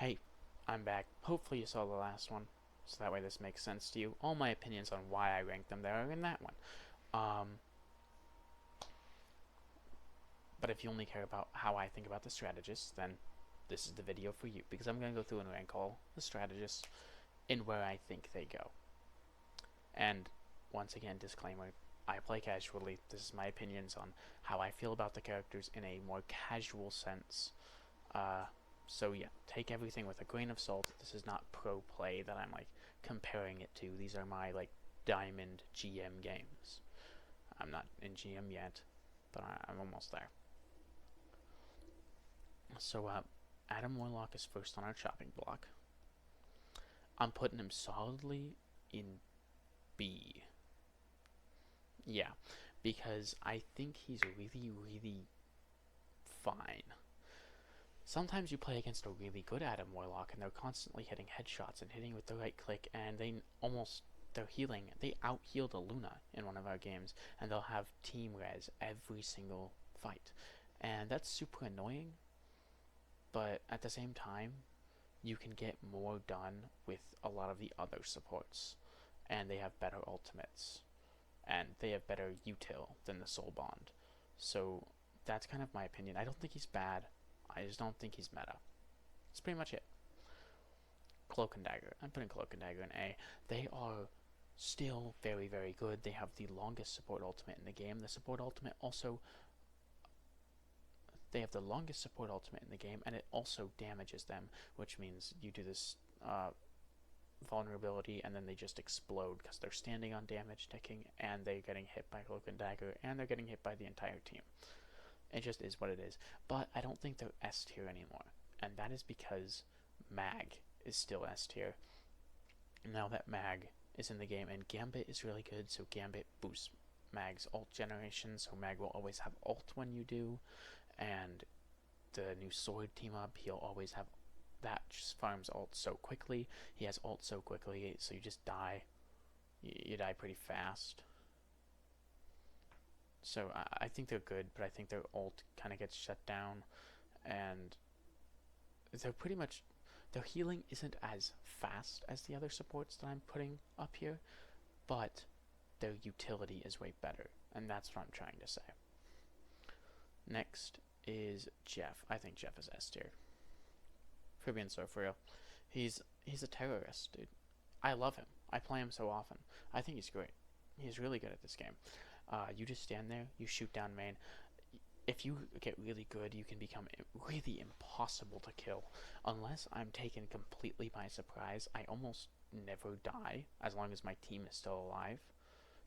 Hey, I'm back. Hopefully you saw the last one, so that way this makes sense to you. All my opinions on why I ranked them there are in that one. Um, but if you only care about how I think about the strategists, then this is the video for you, because I'm going to go through and rank all the strategists in where I think they go. And once again, disclaimer, I play casually. This is my opinions on how I feel about the characters in a more casual sense. Uh, so yeah, take everything with a grain of salt. This is not pro play that I'm like comparing it to. These are my like diamond GM games. I'm not in GM yet, but I'm almost there. So Adam Warlock is first on our chopping block. I'm putting him solidly in B. Yeah, because I think he's really, really fine. Sometimes you play against a really good Adam Warlock and they're constantly hitting headshots and hitting with the right click, and they're healing. They out healed a Luna in one of our games, and they'll have team res every single fight. And that's super annoying, but at the same time, you can get more done with a lot of the other supports. And they have better ultimates. And they have better util than the Soul Bond. So that's kind of my opinion. I don't think he's bad. I just don't think he's meta. That's pretty much it. Cloak and Dagger. I'm putting Cloak and Dagger in A. They are still very, very good. They have the longest support ultimate in the game. The support ultimate also... They have the longest support ultimate in the game, and it also damages them, which means you do this vulnerability, and then they just explode because they're standing on damage ticking, and they're getting hit by Cloak and Dagger, and they're getting hit by the entire team. It just is what it is. But I don't think they're S tier anymore, and that is because Mag is still S tier. Now that Mag is in the game, and Gambit is really good, so Gambit boosts Mag's ult generation, so Mag will always have ult when you do, and the new sword team up, he'll always have that, just farms ult so quickly. He has ult so quickly, so you just die. You die pretty fast. So I think they're good, but I think their ult kind of gets shut down, and they're pretty much... Their healing isn't as fast as the other supports that I'm putting up here, but their utility is way better, and that's what I'm trying to say. Next is Jeff. I think Jeff is S tier. For being so for real. He's a terrorist, dude. I love him. I play him so often. I think he's great. He's really good at this game. You just stand there, you shoot down main. If you get really good, you can become really impossible to kill. Unless I'm taken completely by surprise, I almost never die, as long as my team is still alive.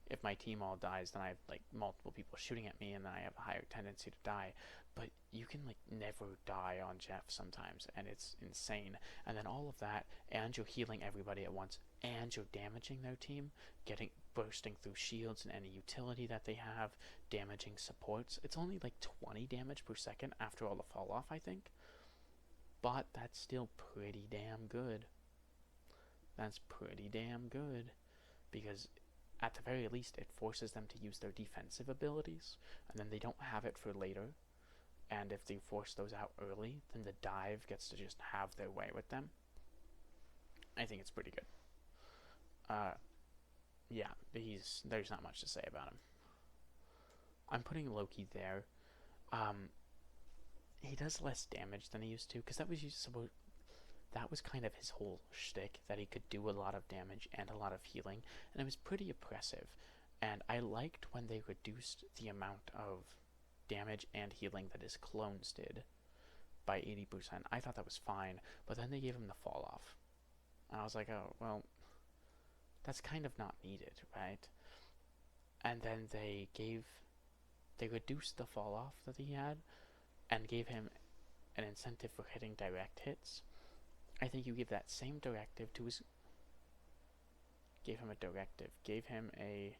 If my team all dies, then I have like multiple people shooting at me, and then I have a higher tendency to die. But you can like never die on Jeff sometimes, and it's insane. And then all of that, and you're healing everybody at once, and you're damaging their team, bursting through shields and any utility that they have, damaging supports. It's only like 20 damage per second after all the fall off, I think. But that's still pretty damn good. That's pretty damn good, because at the very least, it forces them to use their defensive abilities, and then they don't have it for later. And if they force those out early, then the dive gets to just have their way with them. I think it's pretty good. Yeah, there's not much to say about him. I'm putting Loki there. He does less damage than he used to, because that was kind of his whole shtick, that he could do a lot of damage and a lot of healing, and it was pretty oppressive. And I liked when they reduced the amount of damage and healing that his clones did by 80%. I thought that was fine, but then they gave him the fall off. And I was like, oh, well, that's kind of not needed, right? And then they reduced the fall off that he had and gave him an incentive for hitting direct hits. I think you give that same directive to his... Gave him a directive. Gave him a...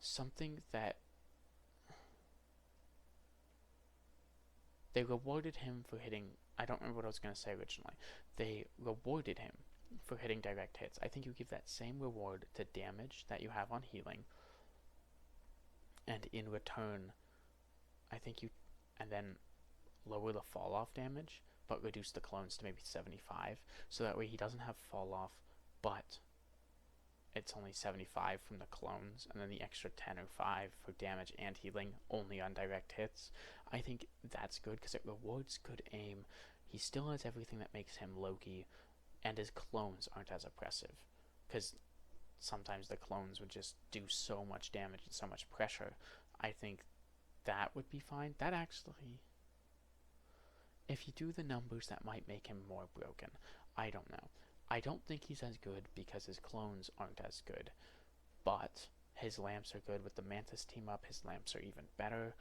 something that... They rewarded him for hitting... I don't remember what I was going to say originally. They rewarded him for hitting direct hits. I think you give that same reward to damage that you have on healing. And in return, I think you... And then lower the fall off damage, but reduce the clones to maybe 75, so that way he doesn't have fall off, but it's only 75 from the clones, and then the extra 10 or 5 for damage and healing only on direct hits. I think that's good because it rewards good aim. He still has everything that makes him Loki, and his clones aren't as oppressive, because sometimes the clones would just do so much damage and so much pressure. I think that would be fine. That actually, if you do the numbers, that might make him more broken. I don't know. I don't think he's as good because his clones aren't as good, but his lamps are good. With the Mantis team up, his lamps are even better.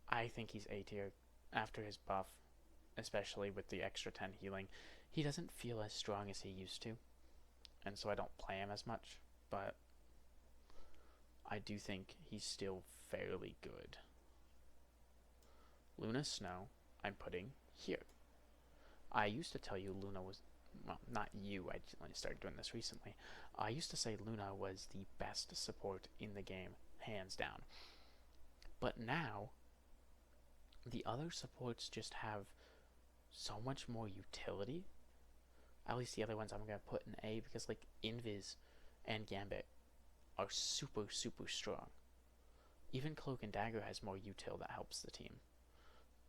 I think he's A tier after his buff, especially with the extra 10 healing. He doesn't feel as strong as he used to, and so I don't play him as much, but I do think he's still fairly good. Luna Snow, I'm putting here. I used to tell you Luna was, well, not you, I only started doing this recently. I used to say Luna was the best support in the game, hands down. But now, the other supports just have so much more utility. At least the other ones I'm going to put in A, because like Invis and Gambit are super, super strong. Even Cloak and Dagger has more util that helps the team.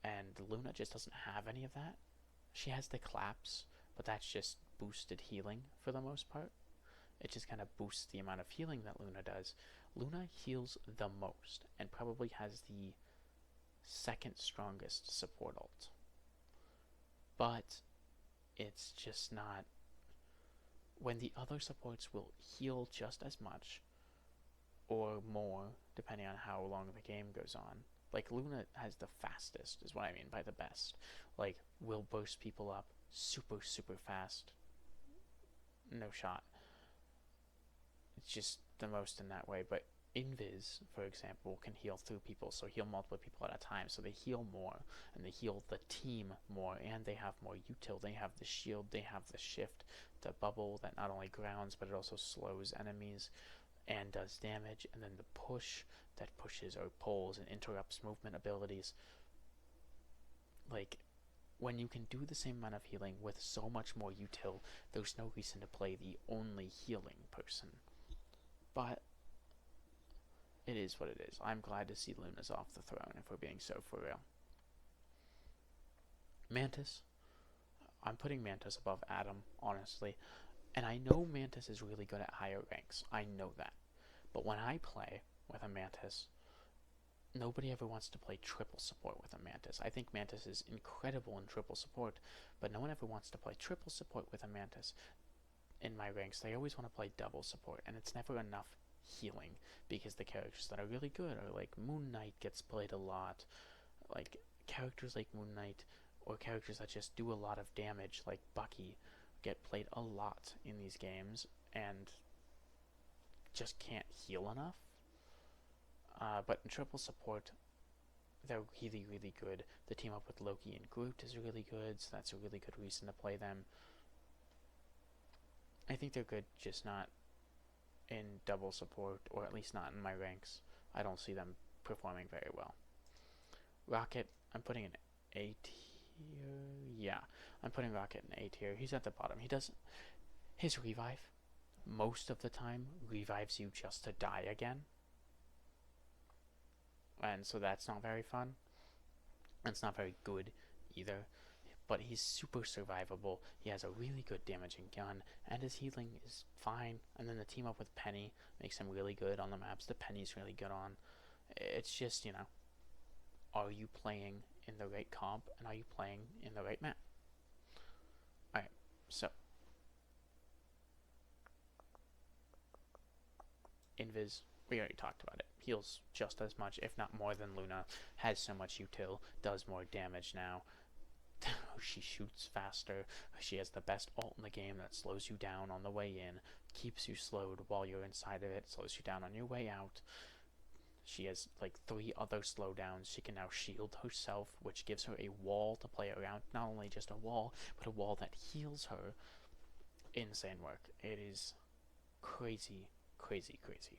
And Luna just doesn't have any of that. She has the claps, but that's just boosted healing for the most part. It just kind of boosts the amount of healing that Luna does. Luna heals the most, and probably has the second strongest support ult. But it's just not... When the other supports will heal just as much, or more, depending on how long the game goes on. Like, Luna has the fastest, is what I mean by the best. Like, will burst people up super, super fast. No shot. It's just the most in that way. But Invis, for example, can heal through people, so heal multiple people at a time. So they heal more, and they heal the team more, and they have more util. They have the shield, they have the shift, the bubble that not only grounds, but it also slows enemies and does damage, and then the push that pushes or pulls and interrupts movement abilities. Like, when you can do the same amount of healing with so much more util, there's no reason to play the only healing person. But it is what it is. I'm glad to see Luna's off the throne, if we're being so for real. Mantis. I'm putting Mantis above Adam, honestly. And I know Mantis is really good at higher ranks. I know that. But when I play with a Mantis, nobody ever wants to play triple support with a Mantis. I think Mantis is incredible in triple support, but no one ever wants to play triple support with a Mantis. In my ranks, they always want to play double support, and it's never enough healing, because the characters that are really good are like Moon Knight gets played a lot. Like, characters like Moon Knight, or characters that just do a lot of damage, like Bucky, get played a lot in these games, and just can't heal enough. But in triple support, they're really, really good. The team up with Loki and Groot is really good, so that's a really good reason to play them. I think they're good, just not in double support, or at least not in my ranks. I don't see them performing very well. Rocket, I'm putting in A tier. Yeah, I'm putting Rocket in A tier. He's at the bottom. He doesn't... His revive, most of the time, revives you just to die again. And so that's not very fun. And it's not very good either. But he's super survivable. He has a really good damaging gun, and his healing is fine. And then the team up with Penny makes him really good on the maps that Penny's really good on. It's just, you know, are you playing in the right comp, and are you playing in the right map? Alright, so Invis, we already talked about it. Heals just as much, if not more than Luna. Has so much util, does more damage now. She shoots faster. She has the best ult in the game that slows you down on the way in, keeps you slowed while you're inside of it, slows you down on your way out. She has like 3 other slowdowns. She can now shield herself, which gives her a wall to play around. Not only just a wall, but a wall that heals her. Insane work. It is crazy, crazy, crazy.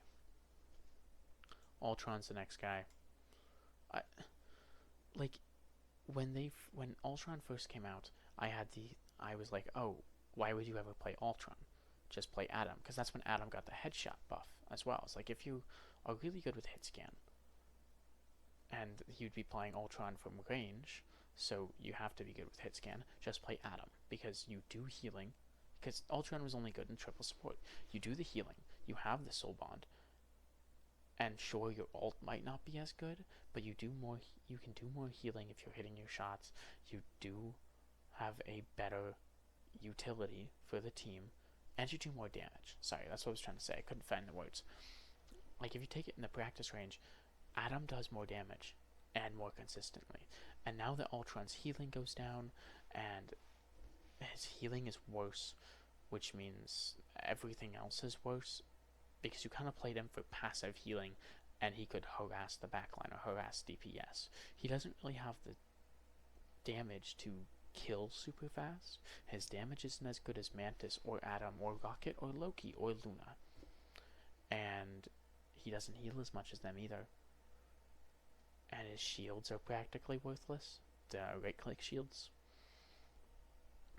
Ultron's the next guy. when Ultron first came out, I was like, oh, why would you ever play Ultron? Just play Adam, because that's when Adam got the headshot buff as well. It's like if you are really good with hit scan, and you'd be playing Ultron from range, so you have to be good with hit scan, just play Adam, because you do healing, because Ultron was only good in triple support. You do the healing, you have the soul bond, and sure, your ult might not be as good, but you can do more healing if you're hitting your shots. You do have a better utility for the team, and you do more damage. Sorry, that's what I was trying to say. I couldn't find the words. Like, if you take it in the practice range, Adam does more damage, and more consistently. And now that Ultron's healing goes down, and his healing is worse, which means everything else is worse, because you kind of played him for passive healing, and he could harass the backline or harass DPS. He doesn't really have the damage to kill super fast. His damage isn't as good as Mantis or Adam or Rocket or Loki or Luna. And he doesn't heal as much as them either. And his shields are practically worthless. The right-click shields.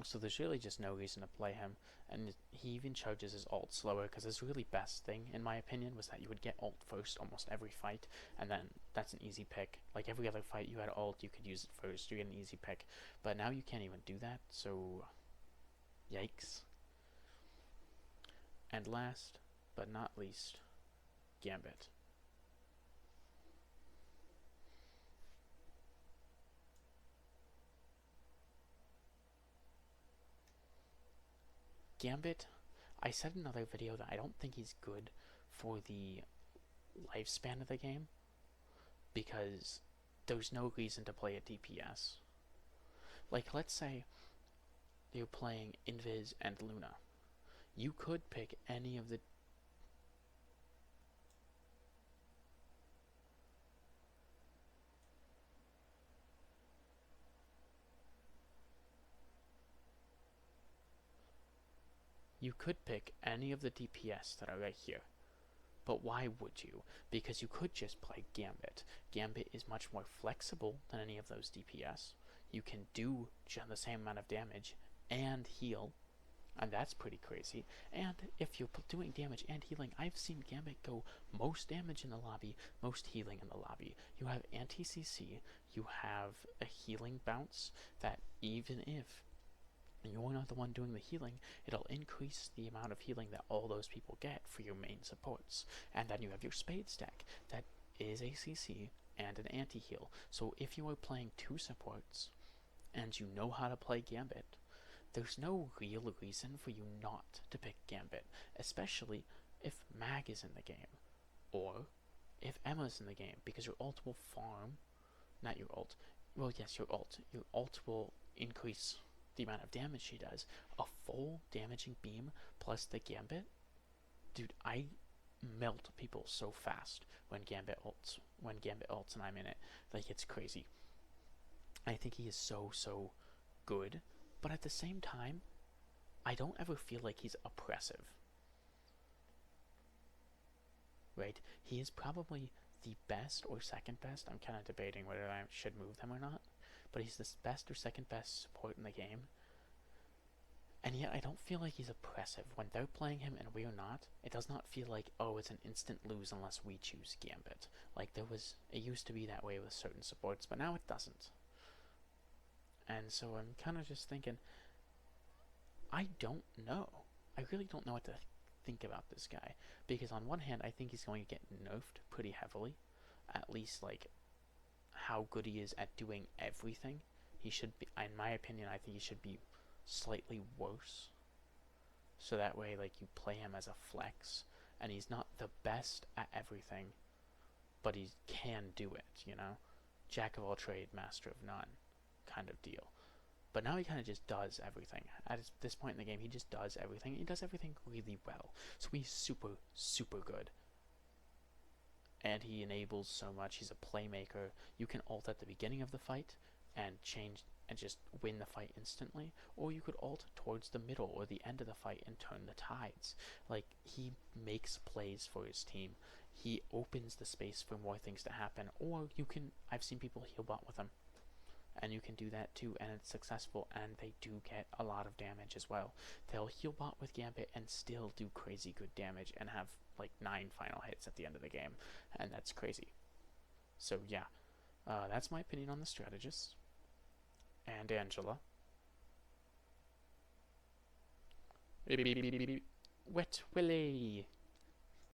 So there's really just no reason to play him, and he even charges his ult slower, because his really best thing, in my opinion, was that you would get ult first almost every fight, and then that's an easy pick. Like every other fight you had ult, you could use it first, you get an easy pick, but now you can't even do that, so yikes. And last, but not least, Gambit. Gambit, I said in another video that I don't think he's good for the lifespan of the game, because there's no reason to play a DPS. Like, let's say you're playing Invis and Luna. You could pick any of the... You could pick any of the DPS that are right here. But why would you? Because you could just play Gambit. Gambit is much more flexible than any of those DPS. You can do the same amount of damage and heal, and that's pretty crazy. And if you're doing damage and healing, I've seen Gambit go most damage in the lobby, most healing in the lobby. You have anti-CC, you have a healing bounce that even if you're not the one doing the healing, it'll increase the amount of healing that all those people get for your main supports. And then you have your Spades deck that is a CC and an anti-heal. So if you are playing two supports and you know how to play Gambit, there's no real reason for you not to pick Gambit, especially if Mag is in the game, or if Emma's in the game, because your ult will farm, not your ult, well yes, your ult will increase the amount of damage she does. A full damaging beam plus the Gambit, dude, I melt people so fast when Gambit ults and I'm in it. Like, it's crazy. I think he is so good, but at the same time, I don't ever feel like he's oppressive. Right? He is probably the best or second best. I'm kind of debating whether I should move them or not, but he's the best or second best support in the game. And yet I don't feel like he's oppressive. When they're playing him and we're not, it does not feel like, oh, it's an instant lose unless we choose Gambit. Like, it used to be that way with certain supports, but now it doesn't. And so I'm kind of just thinking, I don't know. I really don't know what to think about this guy. Because on one hand, I think he's going to get nerfed pretty heavily. At least, like, how good he is at doing everything. He should be, in my opinion, I think he should be slightly worse. So that way, like, you play him as a flex. And he's not the best at everything, but he can do it, you know? Jack of all trade, master of none kind of deal. But now he kind of just does everything. At this point in the game, he just does everything. He does everything really well. So he's super good. And he enables so much. He's a playmaker. You can ult at the beginning of the fight and change and just win the fight instantly. Or you could ult towards the middle or the end of the fight and turn the tides. Like, he makes plays for his team. He opens the space for more things to happen. Or you can, I've seen people heal bot with him. and you can do that too, and it's successful, and they do get a lot of damage as well. They'll heal bot with Gambit and still do crazy good damage and have like 9 final hits at the end of the game, and that's crazy. So yeah, that's my opinion on the Strategist. And Angela. Wet Willy.